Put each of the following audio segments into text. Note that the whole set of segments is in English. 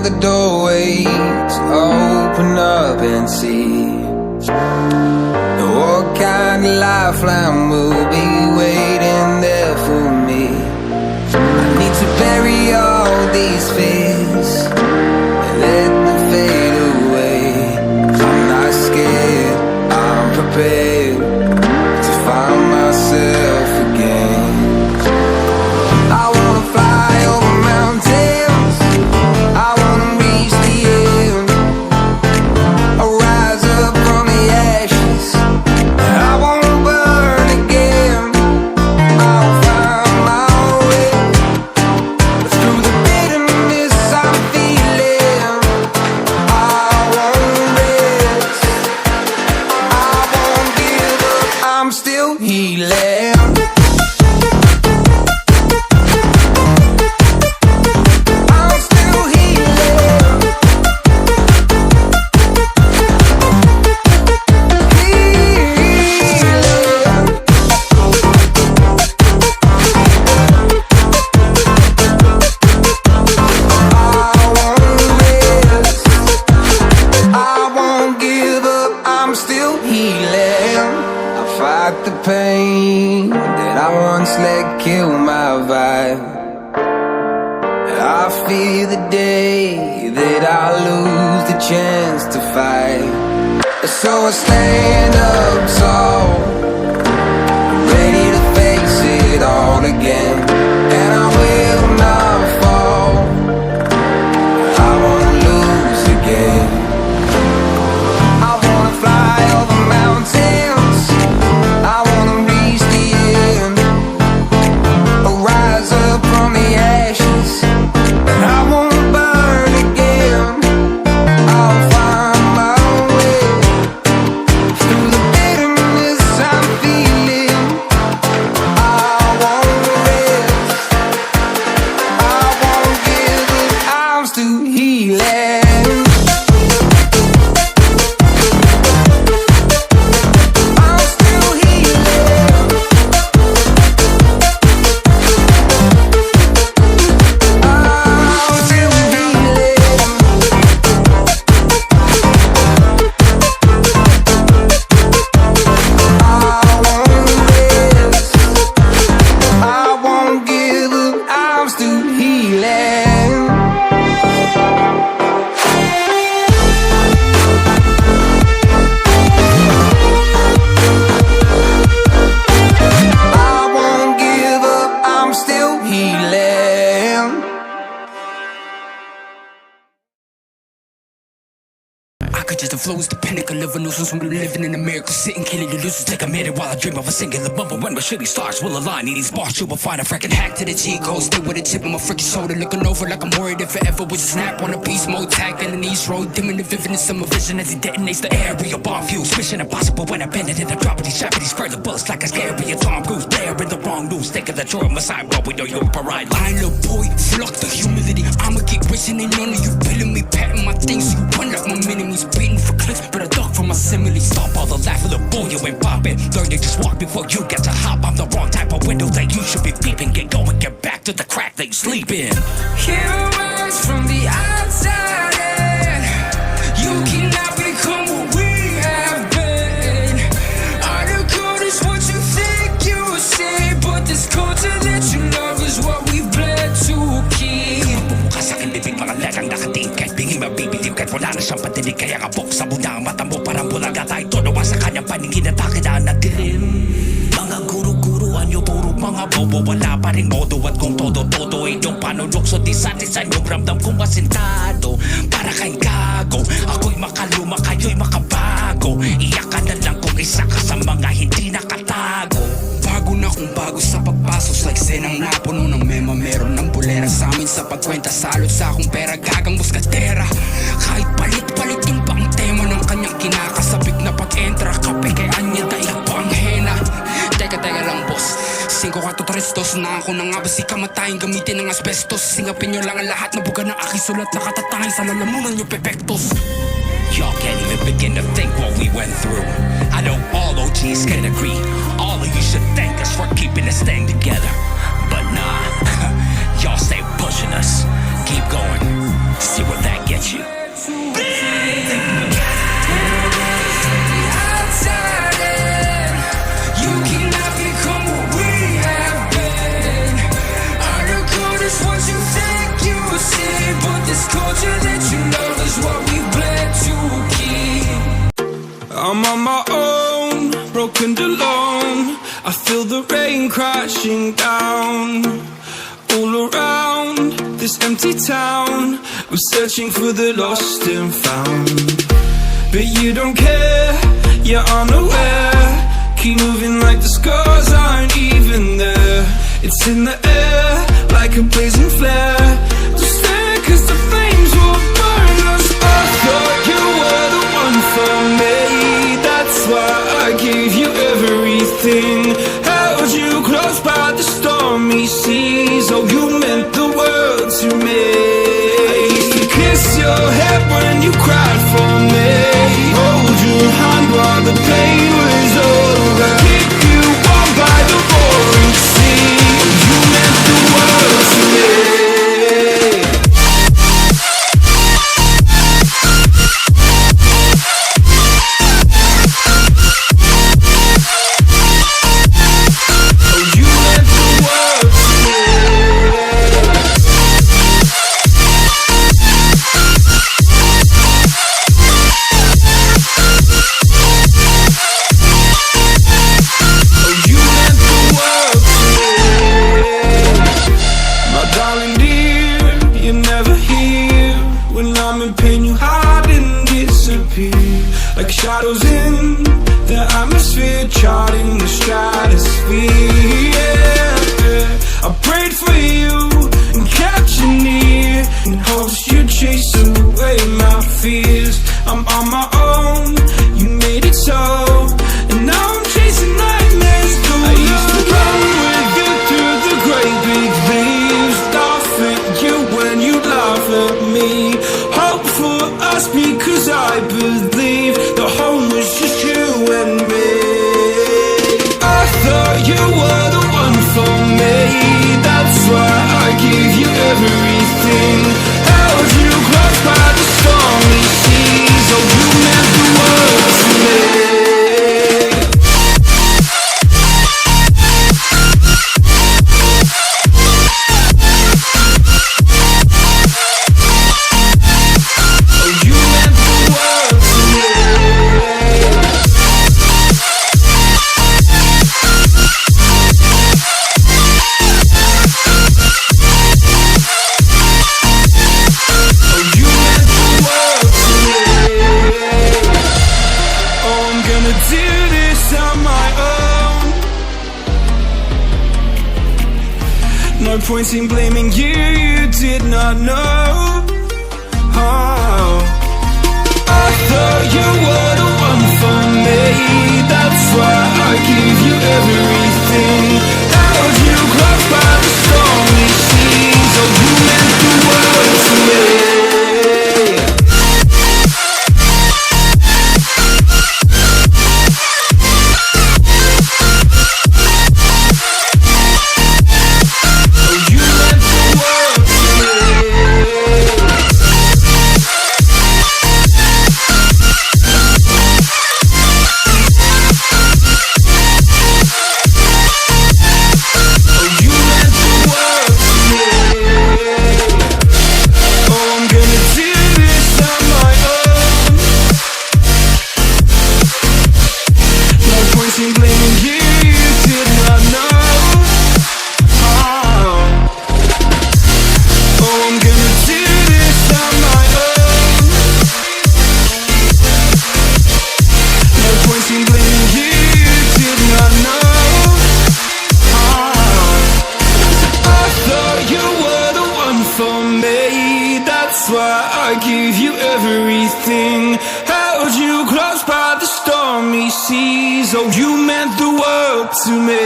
of the doorways, open up and see what kind of lifeline will be waiting there for me. I need to bury all these fears and let them fade away. I'm not scared, I'm prepared to find myself again. I wanna fly over mountains, I wanna reach the end. I'll rise up from the ashes, I wanna burn again. I'll find my way through the bitterness I'm feeling. I won't rest, I won't give up, I'm still healing. The pain that I once let kill my vibe, I fear the day that I lose the chance to fight. So I stand up tall, ready to face it all again, and I will not fall. I won't lose again. I wanna fly over mountains, I wanna reach the end. I'll rise up from the ashes, and I won't burn again. I'll find my way through the bitterness I'm feeling. I won't rest, I won't give up, I'm still healing. Just the flow is the pinnacle of a nuisance. When we're living in America, sitting killing your losers. Take a minute while I dream of a singular bubble. When my shooting stars will align in these bars, you will find a freaking hack to the cheat code. Stay with the tip of my freaking shoulder, looking over like I'm worried if it ever was a snap on a beast mode. Tackling an east road, dimming the vividness of my vision as it detonates the area. Bomb views, mission impossible when I bend it in the drop of these Japanese further bullets like a scary Tom Cruise. There in the wrong news, thinking that you're on my side, but we know you're PARAAN. I know, boy, flock the humility. I'ma get racing and none of you feeling me, patting my things. You run like my minimies, beating for clicks, but I duck from my simile. Stop all the laughing, look, boy, you ain't popping. Learn to just walk before you get to hop. I'm the wrong type of window that you should be peeping. Get going, get back to the crack that you sleep in. Heroes from the outside in. You cannot become what we have been. All the code is what you think you say, but this culture that you love is what we've bled to keep. Bukas sa akin bibig mga latang nakatingkad. Bingi mabibitiw kahit wala na siyang patinig. Kaya nga buksa mo na ang mata mo, parang bulaga tayo. Tunawa sa kanyang paningin at akin na dilim. Mga guru-guruan nyo, puro mga bobo. Wala pa rin modo at kung todo-todo inyong panulokso. Di satin yung ramdam kong asintado. Para kayong gago, ako'y makaluma, kayo'y makabago. Iyak ka na lang kung isa ka sa mga hindi nakatago. Bago na kung bago sa pagpasos, like senang napuno ng mema. Meron ng bulera sa amin sa pagkwenta, salot sa akong pera, gagang muskatera. Kahit palit-palitin pa ang tema ng kanyang kinakasabik na pag-entra. Kape kay Anya, dahil pang hena. Teka lang boss, 5-4-3 na ako na nga ba si kamatayin gamitin ng asbestos. Singapin nyo lang ang lahat na buga ng aking sulat. Nakatatangay sa lalamunan nyo pepektos. Y'all can't even begin to think what we went through. I know all OGs can agree. All of you should thank us for keeping this thing together. But nah, y'all stay pushing us. Keep going. See where that second alone. I feel the rain crashing down all around this empty town. I'm searching for the lost and found, but you don't care, you're unaware. Keep moving like the scars aren't even there. It's in the air like a blazing flare. Just stare cause the flames will burn us. I thought you were the one for me. That's why I gave you everything. Held you close by the stormy seas. Oh, you meant the world to me. I used to kiss your head when you cried for me. Hold your hand while the pain was over. Keep you warm by the roaring sea. You meant the world to me. Like shadows in the atmosphere, charting the stratosphere. Yeah. I prayed for you and kept you near, in hopes you'd chase away my fears. I'm on my own, you made it so, and now I'm chasing nightmares through. I used to run with you through the great big leaves, laugh at you when you laugh at me. Hope for us because I believe the home was just you and me. I thought you were the one for me. That's why I gave you everything. Held you close by the stormy seas. Oh, you meant the world to me. No point in blaming you, you did not know. Oh, I thought you were the one for me. That's why I gave you everything. Held you close by the stormy seas. Oh, you meant the world to me. Oh, you meant the world to me.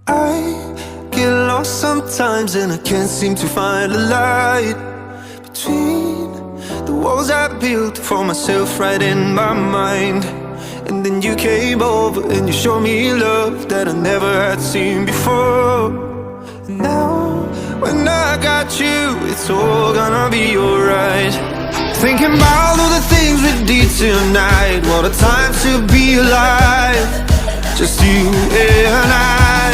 I get lost sometimes and I can't seem to find a light between the walls I built for myself right in my mind. And then you came over and you showed me love that I never had seen before. Now, when I got you, it's all gonna be alright. Thinking about all the things we did tonight. What a time to be alive. just you and I,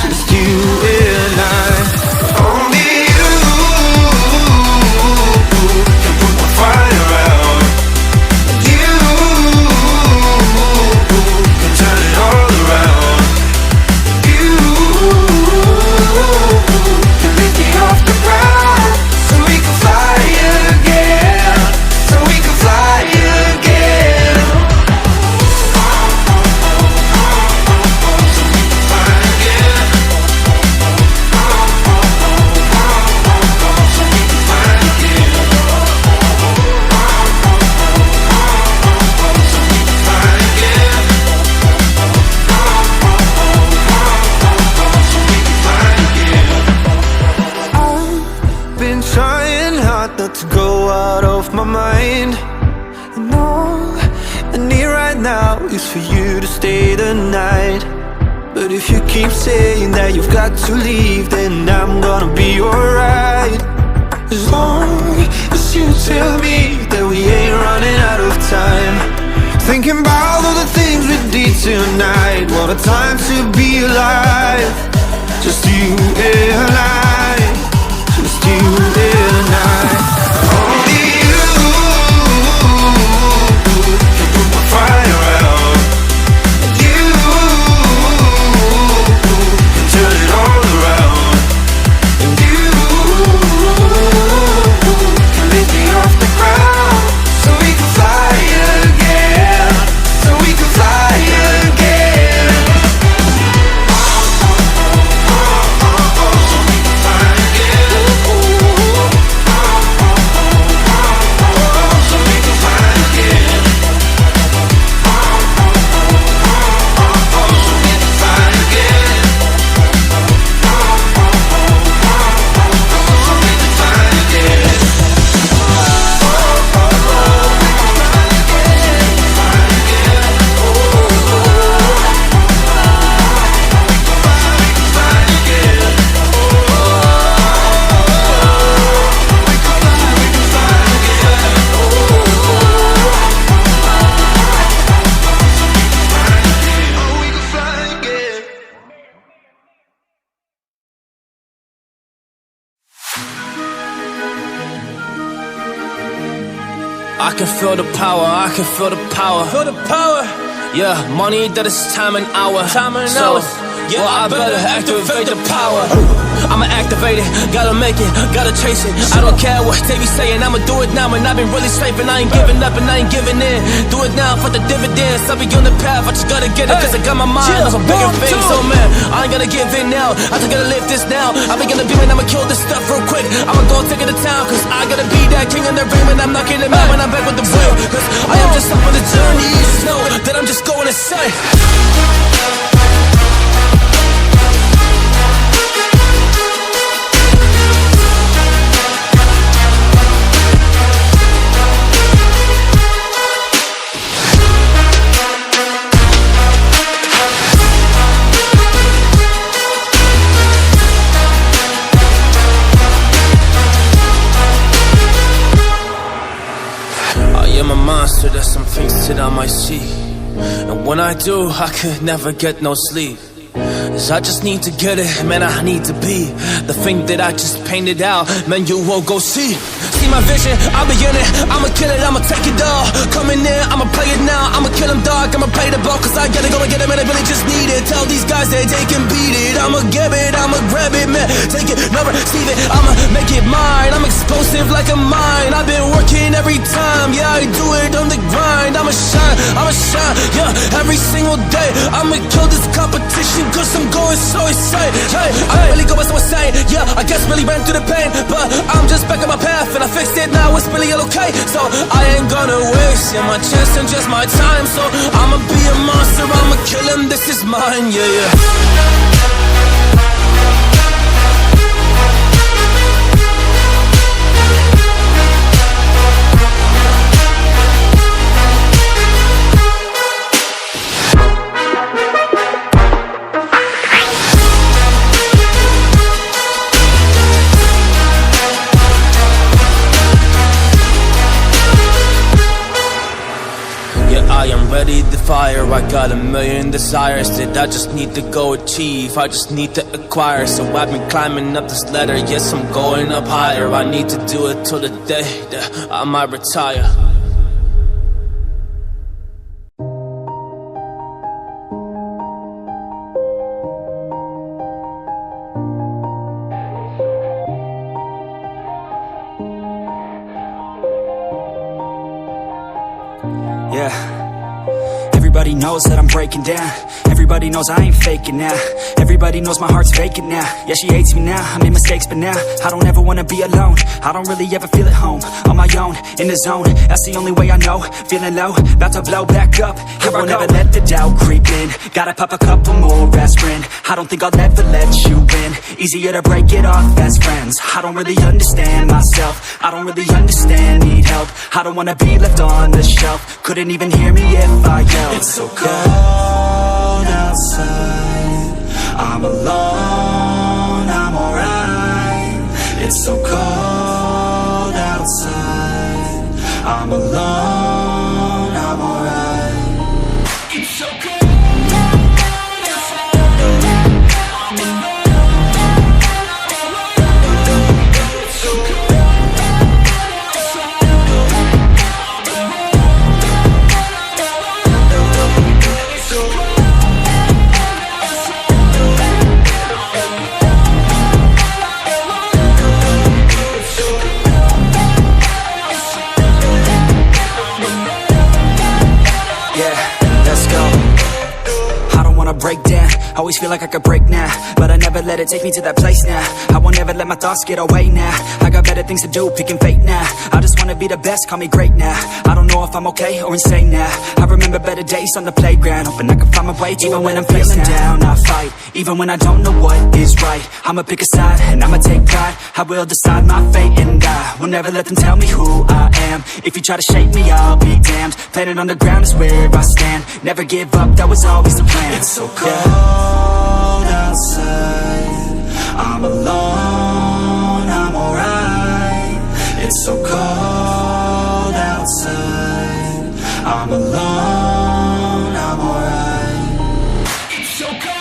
just you and I. Only you can put my fire out. You can turn it all around. You can lift me off the ground, so we can fly again, so we can fly again. Been trying hard not to go out of my mind, and all I need right now is for you to stay the night. But if you keep saying that you've got to leave, then I'm gonna be alright. As long as you tell me that we ain't running out of time. Thinking about all the things we did tonight, what a time to be alive. Just you and I, just you and I. Only you can put my fire out. You can turn it all around. And you can lift me off the ground, so we can fly again, so we can fly again. I can feel the power, I can feel the power. Feel the power. Yeah, money that is time and hour. Time and hours. Yeah, well, I better activate the power. I'ma activate it, gotta make it, gotta chase it. I don't care what they be saying, I'ma do it now. And I've been really saving, I ain't giving up and I ain't giving in. Do it now for the dividends, I'll be on the path, I just gotta get it. Cause I got my mind on some bigger things. So man, I ain't gonna give in now, I just gotta live this now. I be gonna be when I'ma kill this stuff real quick. I'ma go take it to town, cause I gotta be that king in the ring. When I'm knocking it out, when I'm back with the real. Cause I am just up on the journey, you just know that I'm just going insane. There's some things that I might see, and when I do, I could never get no sleep. Cause I just need to get it, man, I need to be the thing that I just painted out, man, you will go see. See my vision, I'll be in it, I'ma kill it, I'ma take it all. Coming in, I'ma play it now, I'ma kill him dog, I'ma play the ball. Cause I gotta go and get it, man, I really just need it. Tell these guys that they can beat it, I'ma give it, I'ma grab it, man. Take it, never receive it, I'ma make it mine. I'm explosive like a mine, I've been working every time. Yeah, I do it on the grind, I'ma shine, yeah, every single day. I'ma kill this competition cause I'm going so insane. Hey, I really go by someone saying, yeah, I guess really ran through the pain, but I'm just back on my path and I fixed it, now it's really all okay. So I ain't gonna waste, yeah, my chance and just my time. So I'ma be a monster, I'ma kill him, this is mine, yeah, yeah. already the fire. I got a million desires that I just need to go achieve. I just need to acquire. So I've been climbing up this ladder. Yes, I'm going up higher. I need to do it till the day that I might retire. Everybody knows that I'm breaking down. Everybody knows I ain't faking now. Everybody knows my heart's vacant now. Yeah, she hates me now, I made mistakes but now I don't ever wanna be alone. I don't really ever feel at home. On my own, in the zone, that's the only way I know. Feeling low, about to blow back up. Here I won't ever let the doubt creep in. Gotta pop a couple more aspirin. I don't think I'll ever let you in. Easier to break it off as friends. I don't really understand myself. I don't really understand, need help. I don't wanna be left on the shelf. Couldn't even hear me if I yelled. It's so cold outside. I'm alone, I'm alright. It's so cold outside. I'm alone, I'm alright. It's so cold. Break down, always feel like I could break now, but I never let it take me to that place now. I won't ever let my thoughts get away now. I got better things to do, picking fate now. I just wanna be the best, call me great now. I don't know if I'm okay or insane now. I remember better days on the playground, hoping I can find my way. Even when I'm feeling down, I fight. Even when I don't know what is right, I'ma pick a side and I'ma take pride. I will decide my fate and I will never let them tell me who I am. If you try to shake me, I'll be damned. Planet on the ground is where I stand. Never give up, that was always the plan. It's so cold outside. I'm alone, I'm alright. It's so cold outside. I'm alone, I'm alright. It's so cold.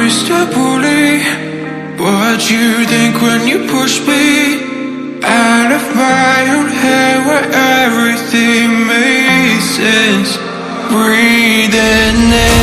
Mr. Bully, what you think when you push me out of my own head where everything makes sense? Breathing in